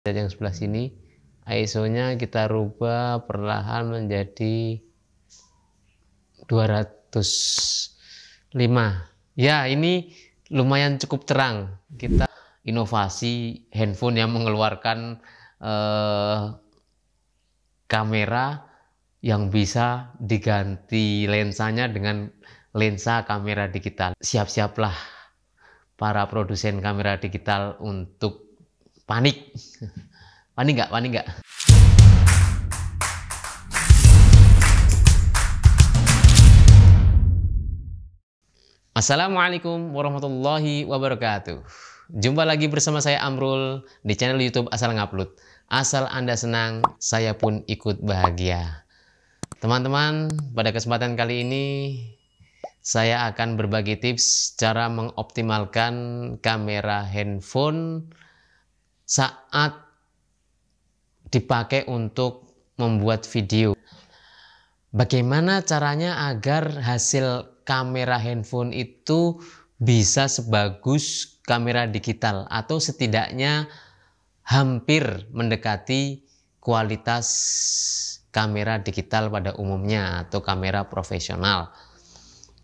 Dan yang sebelah sini ISO-nya kita rubah perlahan menjadi 205. Ya, ini lumayan cukup terang. Kita inovasi handphone yang mengeluarkan kamera yang bisa diganti lensanya dengan lensa kamera digital. Siap-siaplah para produsen kamera digital untuk panik. Panik nggak? Panik nggak? Assalamualaikum warahmatullahi wabarakatuh. Jumpa lagi bersama saya Amrul di channel YouTube Asal Ngupload. Asal Anda senang, saya pun ikut bahagia. Teman-teman, pada kesempatan kali ini saya akan berbagi tips cara mengoptimalkan kamera handphone saat dipakai untuk membuat video. Bagaimana caranya agar hasil kamera handphone itu bisa sebagus kamera digital atau setidaknya hampir mendekati kualitas kamera digital pada umumnya atau kamera profesional.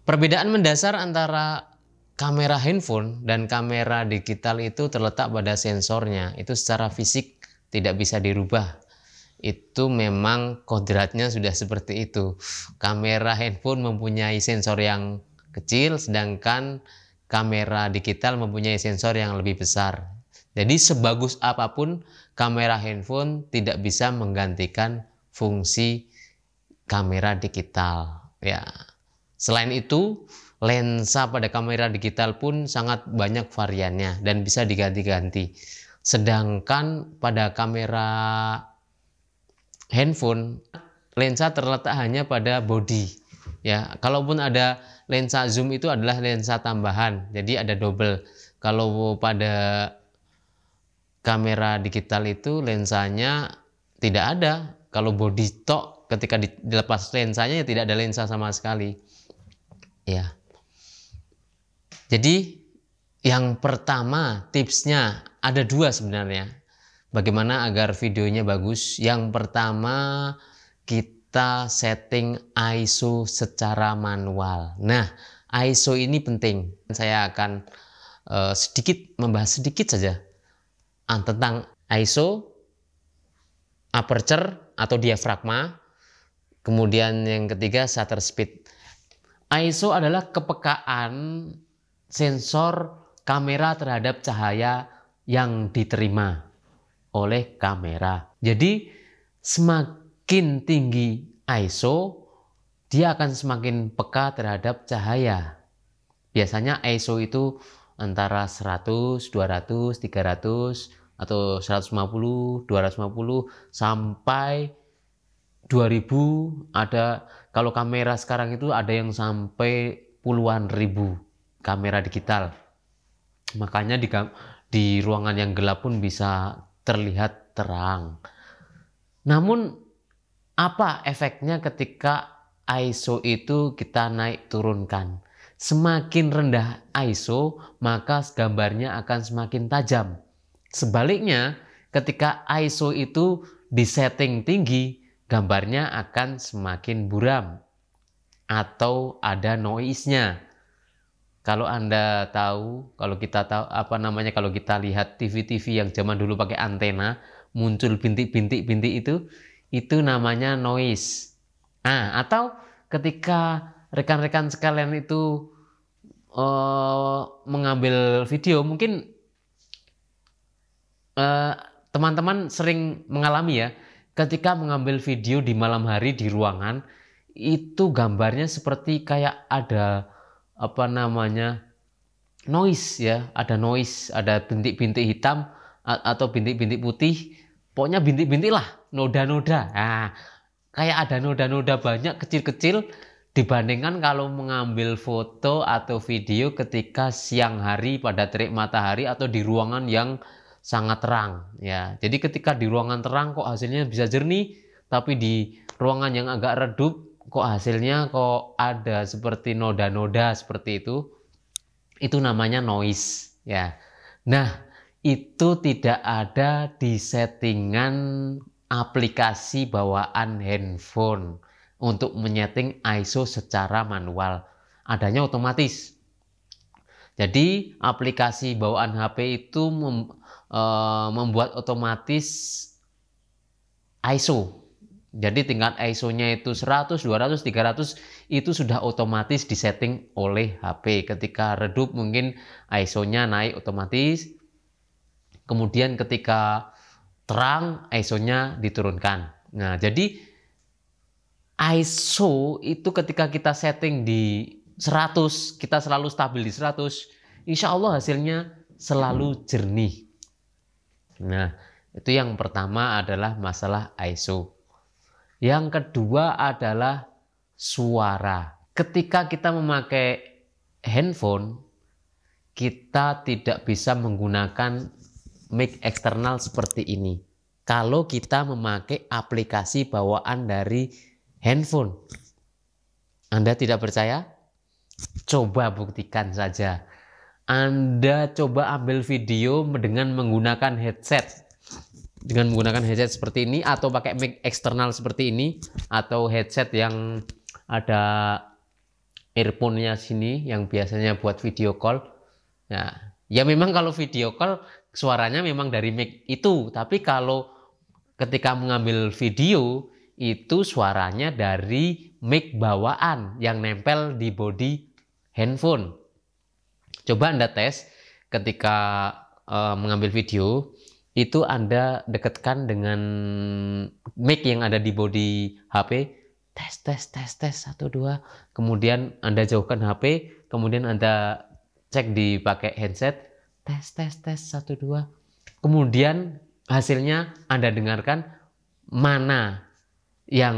Perbedaan mendasar antara kamera handphone dan kamera digital itu terletak pada sensornya. Itu secara fisik tidak bisa dirubah. Itu memang kodratnya sudah seperti itu. Kamera handphone mempunyai sensor yang kecil, sedangkan kamera digital mempunyai sensor yang lebih besar. Jadi sebagus apapun kamera handphone tidak bisa menggantikan fungsi kamera digital. Ya. Selain itu, lensa pada kamera digital pun sangat banyak variannya dan bisa diganti-ganti. Sedangkan pada kamera handphone, lensa terletak hanya pada body. Ya, kalaupun ada lensa zoom itu adalah lensa tambahan, jadi ada double. Kalau pada kamera digital itu lensanya tidak ada. Kalau body tok, ketika dilepas lensanya ya tidak ada lensa sama sekali. Ya. Jadi yang pertama tipsnya ada dua sebenarnya. Bagaimana agar videonya bagus? Yang pertama kita setting ISO secara manual. Nah, ISO ini penting. Saya akan membahas sedikit saja tentang ISO, aperture atau diafragma. Kemudian yang ketiga shutter speed. ISO adalah kepekaan sensor kamera terhadap cahaya yang diterima oleh kamera. Jadi semakin tinggi ISO, dia akan semakin peka terhadap cahaya. Biasanya ISO itu antara 100, 200, 300 atau 150, 250 sampai 2000. Ada, kalau kamera sekarang itu ada yang sampai puluhan ribu kamera digital. Makanya di ruangan yang gelap pun bisa terlihat terang. Namun apa efeknya ketika ISO itu kita naik turunkan? Semakin rendah ISO, maka gambarnya akan semakin tajam. Sebaliknya, ketika ISO itu disetting tinggi, gambarnya akan semakin buram atau ada noise-nya. Kalau Anda tahu, kalau kita tahu kalau kita lihat TV-TV yang zaman dulu pakai antena, muncul bintik-bintik itu namanya noise. Nah, atau ketika rekan-rekan sekalian itu mengambil video, mungkin teman-teman sering mengalami ya, ketika mengambil video di malam hari di ruangan, itu gambarnya seperti kayak ada noise ya, ada noise, ada bintik-bintik hitam atau bintik-bintik putih, pokoknya bintik-bintik lah, noda-noda. Nah, kayak ada noda-noda banyak kecil-kecil dibandingkan kalau mengambil foto atau video ketika siang hari pada terik matahari atau di ruangan yang sangat terang ya. Jadi ketika di ruangan terang kok hasilnya bisa jernih, tapi di ruangan yang agak redup kok hasilnya kok ada seperti noda-noda seperti itu namanya noise ya. Nah, itu tidak ada di settingan aplikasi bawaan handphone untuk menyeting ISO secara manual. Adanya otomatis. Jadi aplikasi bawaan HP itu membuat otomatis ISO. Jadi tingkat ISO-nya itu 100, 200, 300 itu sudah otomatis disetting oleh HP. Ketika redup mungkin ISO-nya naik otomatis. Kemudian ketika terang ISO-nya diturunkan. Nah, jadi ISO itu ketika kita setting di 100, kita selalu stabil di 100, insya Allah hasilnya selalu jernih. Nah, itu yang pertama adalah masalah ISO. Yang kedua adalah suara. Ketika kita memakai handphone, kita tidak bisa menggunakan mic eksternal seperti ini. Kalau kita memakai aplikasi bawaan dari handphone. Anda tidak percaya? Coba buktikan saja. Anda coba ambil video dengan menggunakan headset. Dengan menggunakan headset seperti ini atau pakai mic eksternal seperti ini atau headset yang ada earphone-nya sini yang biasanya buat video call. Nah, ya memang kalau video call suaranya memang dari mic itu, tapi kalau ketika mengambil video itu suaranya dari mic bawaan yang nempel di bodi handphone. Coba Anda tes ketika mengambil video, itu Anda dekatkan dengan mic yang ada di bodi HP, tes 1 2, kemudian Anda jauhkan HP, kemudian Anda cek dipakai headset, tes 1 2, kemudian hasilnya Anda dengarkan mana yang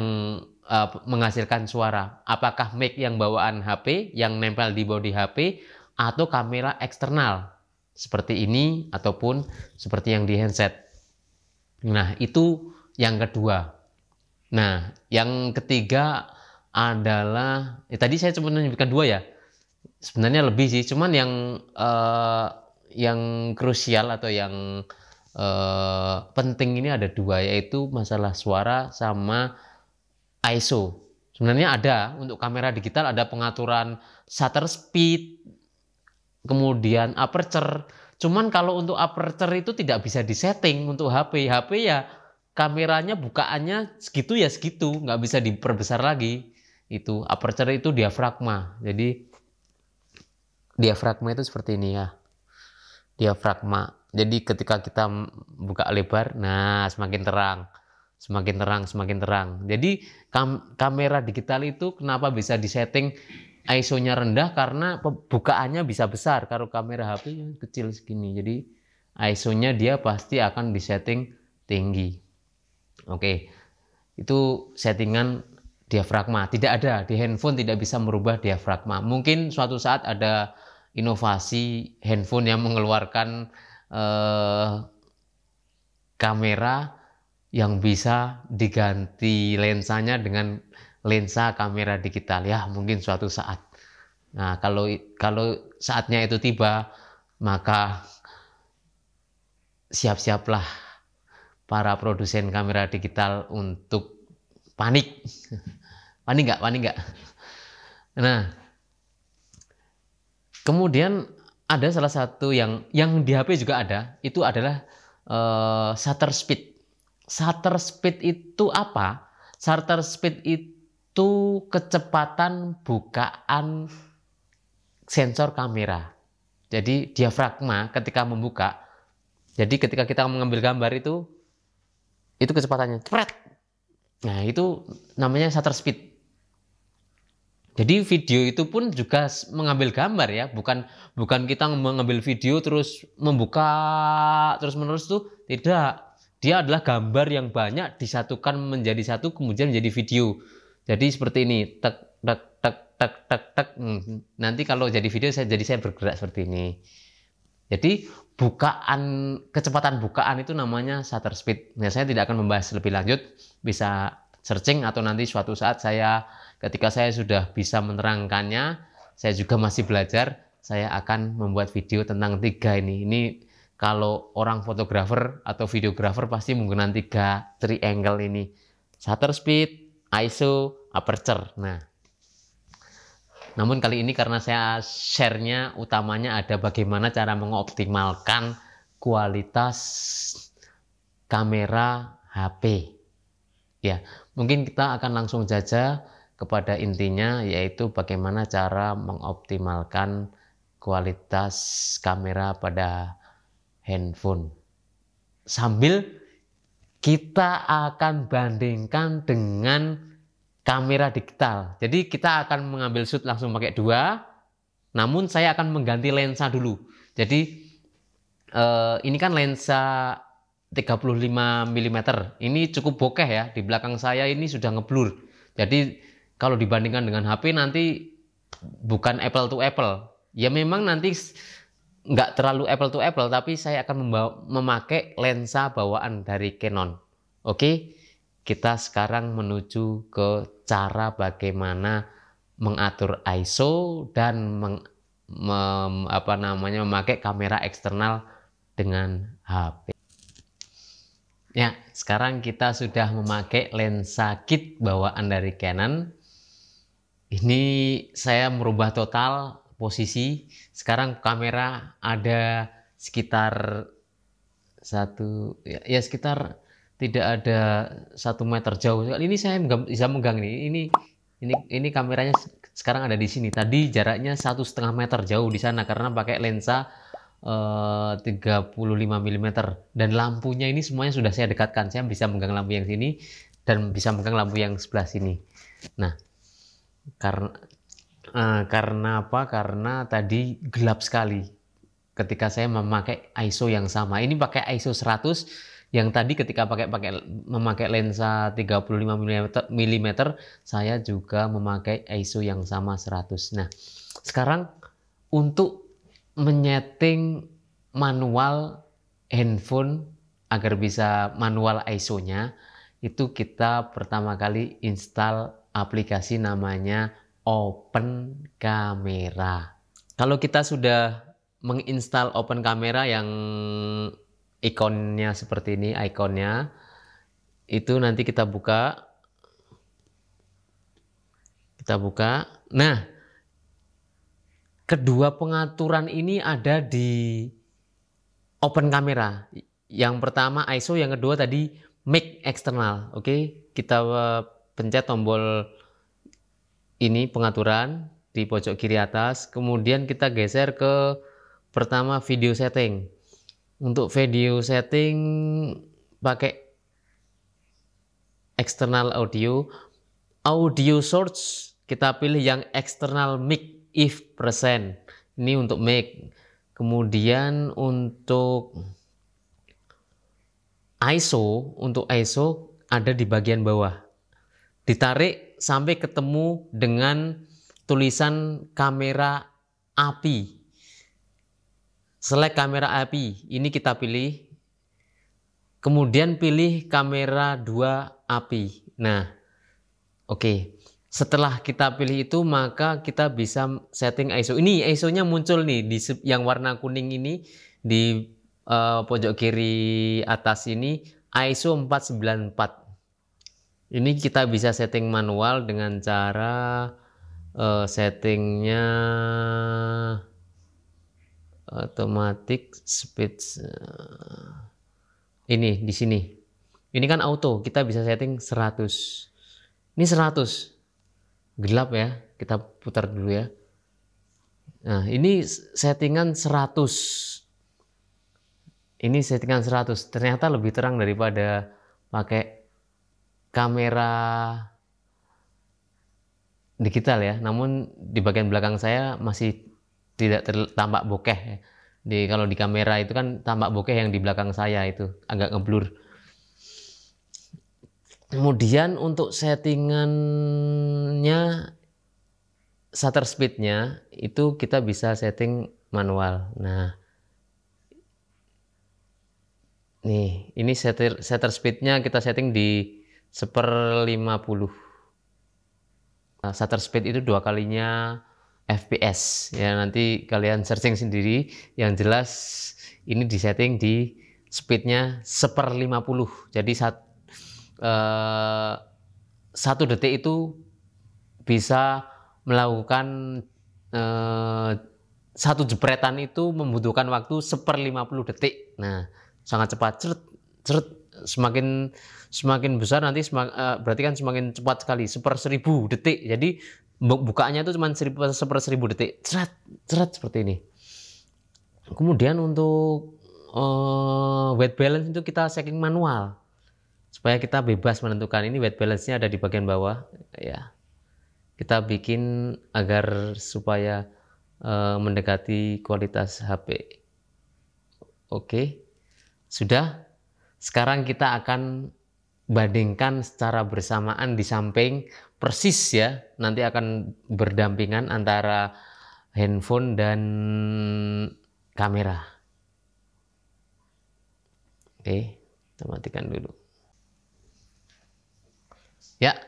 menghasilkan suara, apakah mic yang bawaan HP yang nempel di bodi HP atau kamera eksternal seperti ini ataupun seperti yang di handset. Nah, itu yang kedua. Nah, yang ketiga adalah tadi saya cuma menyebutkan 2 ya. Sebenarnya lebih sih, cuman yang krusial atau yang penting ini ada 2, yaitu masalah suara sama ISO. Sebenarnya ada untuk kamera digital, ada pengaturan shutter speed, kemudian aperture. Cuman kalau untuk aperture itu tidak bisa disetting untuk HP. HP ya kameranya bukaannya segitu ya segitu, nggak bisa diperbesar lagi. Itu aperture itu diafragma. Jadi diafragma itu seperti ini ya. Diafragma. Jadi ketika kita buka lebar, nah semakin terang. Semakin terang, semakin terang. Jadi kamera digital itu kenapa bisa disetting ISO-nya rendah? Karena bukaannya bisa besar. Kalau kamera HP kecil segini. Jadi ISO-nya dia pasti akan disetting tinggi. Oke. Itu settingan diafragma. Tidak ada di handphone, tidak bisa merubah diafragma. Mungkin suatu saat ada inovasi handphone yang mengeluarkan kamera yang bisa diganti lensanya dengan lensa kamera digital, ya mungkin suatu saat. Nah, kalau saatnya itu tiba, maka siap-siaplah para produsen kamera digital untuk panik. Panik nggak? Nah, kemudian ada salah satu yang di HP juga ada, itu adalah shutter speed. Shutter speed itu apa? Shutter speed itu kecepatan bukaan sensor kamera. Jadi diafragma ketika membuka. Jadi ketika kita mengambil gambar itu kecepatannya cepret. Nah, itu namanya shutter speed. Jadi video itu pun juga mengambil gambar ya, bukan kita mengambil video terus membuka terus menerus tuh tidak. Dia adalah gambar yang banyak disatukan menjadi satu kemudian menjadi video. Jadi seperti ini, tek tek tek tek tek tek. Nanti kalau jadi video saya bergerak seperti ini. Jadi kecepatan bukaan itu namanya shutter speed. Nah, saya tidak akan membahas lebih lanjut, bisa searching atau nanti suatu saat ketika saya sudah bisa menerangkannya, saya juga masih belajar, saya akan membuat video tentang 3 ini. Ini Kalau orang fotografer atau videografer pasti menggunakan 3 triangle ini. Shutter speed, ISO, aperture. Nah, namun kali ini karena saya share-nya utamanya ada bagaimana cara mengoptimalkan kualitas kamera HP. Ya, mungkin kita akan langsung saja kepada intinya, yaitu bagaimana cara mengoptimalkan kualitas kamera pada handphone. Sambil kita akan bandingkan dengan kamera digital. Jadi kita akan mengambil shoot langsung pakai 2, namun saya akan mengganti lensa dulu. Jadi ini kan lensa 35 mm. Ini cukup bokeh ya. Di belakang saya ini sudah ngeblur. Jadi kalau dibandingkan dengan HP nanti bukan apple to apple. Ya memang nanti nggak terlalu apple to apple, tapi saya akan memakai lensa bawaan dari Canon. Oke, kita sekarang menuju ke cara bagaimana mengatur ISO dan memakai kamera eksternal dengan HP. Ya, sekarang kita sudah memakai lensa kit bawaan dari Canon. Ini saya merubah total posisi. Sekarang kamera ada sekitar sekitar tidak ada 1 meter jauh. Ini saya bisa megang nih. Ini kameranya sekarang ada di sini. Tadi jaraknya 1,5 meter jauh di sana karena pakai lensa 35 mm, dan lampunya ini semuanya sudah saya dekatkan. Saya bisa megang lampu yang sini dan bisa megang lampu yang sebelah sini. Nah, karena apa? Karena tadi gelap sekali ketika saya memakai ISO yang sama. Ini pakai ISO 100. Yang tadi ketika memakai lensa 35 mm, saya juga memakai ISO yang sama 100. Nah, sekarang untuk menyeting manual handphone agar bisa manual ISO-nya, itu kita pertama kali install aplikasi namanya Open Camera. Kalau kita sudah menginstal Open Camera yang ikonnya seperti ini, ikonnya itu nanti kita buka. Nah, kedua pengaturan ini ada di Open Camera. Yang pertama ISO, yang kedua tadi mic eksternal. Oke, kita pencet tombol ini pengaturan di pojok kiri atas, kemudian kita geser ke pertama video setting. Untuk video setting pakai external audio source, kita pilih yang external mic if present. Ini untuk mic. Kemudian untuk ISO ada di bagian bawah. Ditarik sampai ketemu dengan tulisan kamera API. Select kamera API, ini kita pilih. Kemudian pilih kamera 2 API. Nah, oke. Setelah kita pilih itu, maka kita bisa setting ISO. Ini ISO-nya muncul nih di yang warna kuning ini di pojok kiri atas ini, ISO 494. Ini kita bisa setting manual dengan cara settingnya automatic speed. Ini di sini. Ini kan auto, kita bisa setting 100. Ini 100. Gelap ya, kita putar dulu ya. Nah, ini settingan 100. Ini settingan 100. Ternyata lebih terang daripada pakai kamera digital ya. Namun di bagian belakang saya masih tidak tampak bokeh. Kalau di kamera itu kan tampak bokeh, yang di belakang saya itu agak ngeblur. Kemudian untuk settingannya, shutter speednya itu kita bisa setting manual. Nah, nih ini shutter speednya kita setting di 1/50. Nah, shutter speed itu 2 kalinya FPS ya, nanti kalian searching sendiri. Yang jelas Ini disetting di speednya 1/50. Jadi 1 detik itu bisa melakukan 1 jepretan itu membutuhkan waktu 1/50 detik. Nah, sangat cepat. Ceret, ceret. Semakin besar nanti berarti kan semakin cepat sekali. 1/1000 detik. Jadi bukaannya itu cuma 1/1000 detik. Ceret, ceret seperti ini. Kemudian untuk weight balance itu kita setting manual supaya kita bebas menentukan. Ini weight balance-nya ada di bagian bawah ya. Kita bikin agar supaya mendekati kualitas HP. Oke, sudah. Sekarang kita akan bandingkan secara bersamaan di samping persis ya. Nanti akan berdampingan antara handphone dan kamera. Oke, kita matikan dulu. Ya,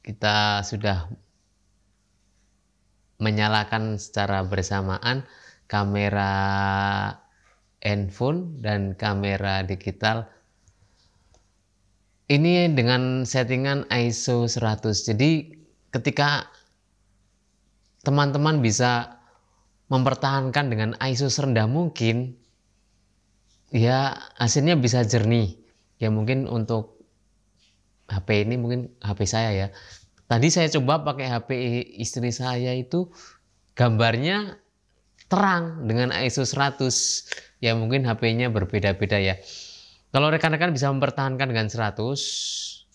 kita sudah menyalakan secara bersamaan kamera handphone dan kamera digital. Ini dengan settingan ISO 100. Jadi ketika teman-teman bisa mempertahankan dengan ISO serendah mungkin, ya hasilnya bisa jernih. Ya mungkin untuk HP ini mungkin HP saya ya. Tadi saya coba pakai HP istri saya itu gambarnya terang dengan ISO 100. Ya mungkin HP-nya berbeda-beda ya. Kalau rekan-rekan bisa mempertahankan dengan 100,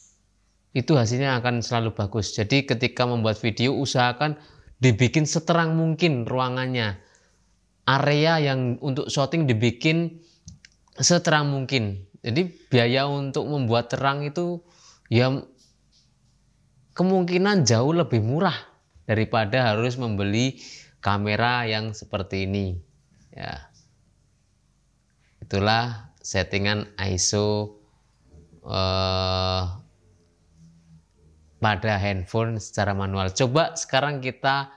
itu hasilnya akan selalu bagus. Jadi ketika membuat video usahakan dibikin seterang mungkin ruangannya. Area yang untuk syuting dibikin seterang mungkin. Jadi biaya untuk membuat terang itu ya kemungkinan jauh lebih murah daripada harus membeli kamera yang seperti ini. Ya. Itulah settingan ISO pada handphone secara manual. Coba sekarang kita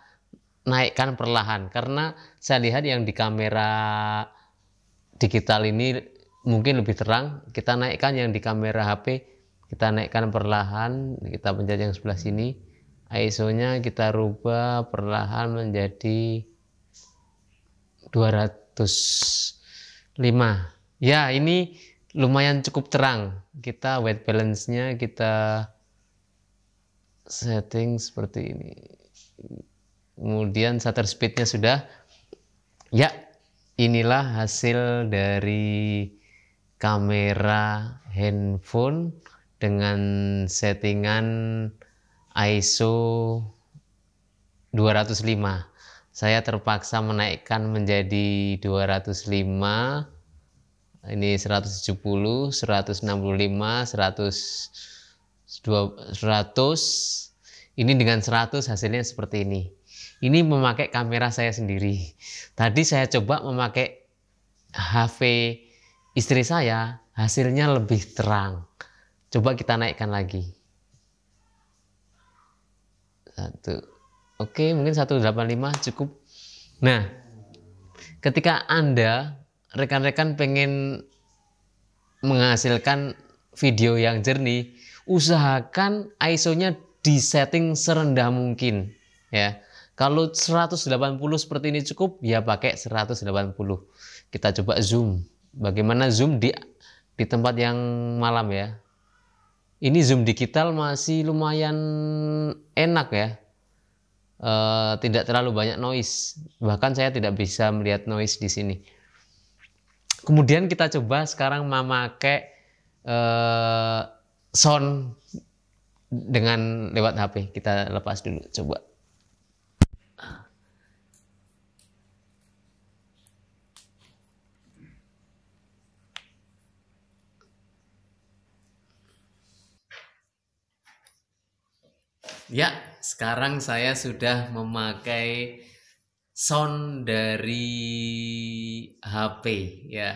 naikkan perlahan karena saya lihat yang di kamera digital ini mungkin lebih terang. Kita naikkan yang di kamera HP, kita naikkan perlahan, kita pencet yang sebelah sini. ISO-nya kita rubah perlahan menjadi 205. Ya, ini lumayan cukup terang. Kita white balance-nya kita setting seperti ini. Kemudian shutter speed-nya sudah. Ya, inilah hasil dari kamera handphone dengan settingan ISO 205. Saya terpaksa menaikkan menjadi 205. Ini 170, 165, 100. Ini dengan 100 hasilnya seperti ini. Ini memakai kamera saya sendiri. Tadi saya coba memakai HP istri saya, hasilnya lebih terang. Coba kita naikkan lagi. 1. Oke, mungkin 185 cukup. Nah, ketika Anda, rekan-rekan pengen menghasilkan video yang jernih, usahakan ISO-nya disetting serendah mungkin. Ya, kalau 180 seperti ini cukup, ya pakai 180. Kita coba zoom. Bagaimana zoom di tempat yang malam ya. Ini zoom digital masih lumayan enak ya. Tidak terlalu banyak noise, bahkan saya tidak bisa melihat noise di sini. Kemudian kita coba sekarang memakai sound dengan lewat HP. Kita lepas dulu, coba. Ya, sekarang saya sudah memakai sound dari HP ya.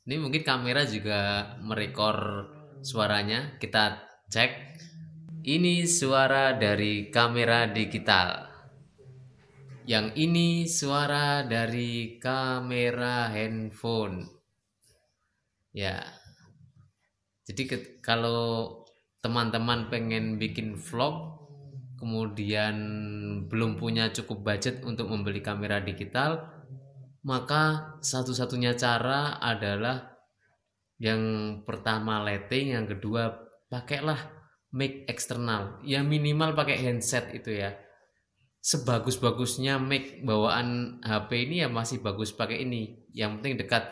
Ini mungkin kamera juga merekor suaranya. Kita cek. Ini suara dari kamera digital. Yang ini suara dari kamera handphone. Ya, jadi kalau teman-teman pengen bikin vlog, kemudian belum punya cukup budget untuk membeli kamera digital, maka satu-satunya cara adalah yang pertama lighting, yang kedua pakailah mic eksternal. Ya minimal pakai handset itu ya. Sebagus-bagusnya mic bawaan HP ini ya masih bagus pakai ini. Yang penting dekat.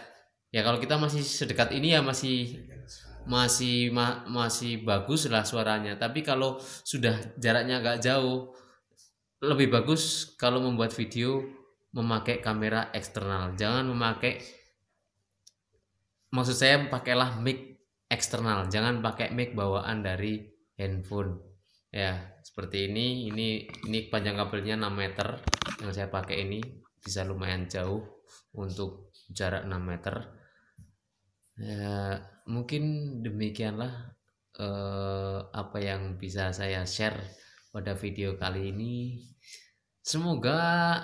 Ya kalau kita masih sedekat ini ya masih bagus lah suaranya. Tapi kalau sudah jaraknya agak jauh, lebih bagus kalau membuat video memakai kamera eksternal. Jangan maksud saya pakailah mic eksternal, jangan pakai mic bawaan dari handphone. Ya, seperti ini panjang kabelnya 6 meter yang saya pakai ini, bisa lumayan jauh untuk jarak 6 meter. Ya, mungkin demikianlah apa yang bisa saya share pada video kali ini. Semoga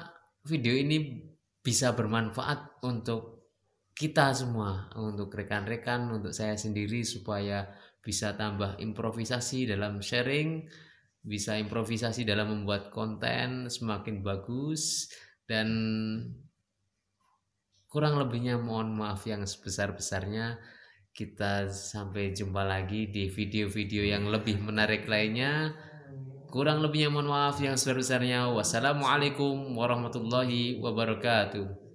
video ini bisa bermanfaat untuk kita semua, untuk rekan-rekan, untuk saya sendiri, supaya bisa tambah improvisasi dalam sharing, bisa improvisasi dalam membuat konten semakin bagus. Dan kurang lebihnya mohon maaf yang sebesar-besarnya. Kita sampai jumpa lagi di video-video yang lebih menarik lainnya. Kurang lebihnya mohon maaf yang sebesar-besarnya. Wassalamualaikum warahmatullahi wabarakatuh.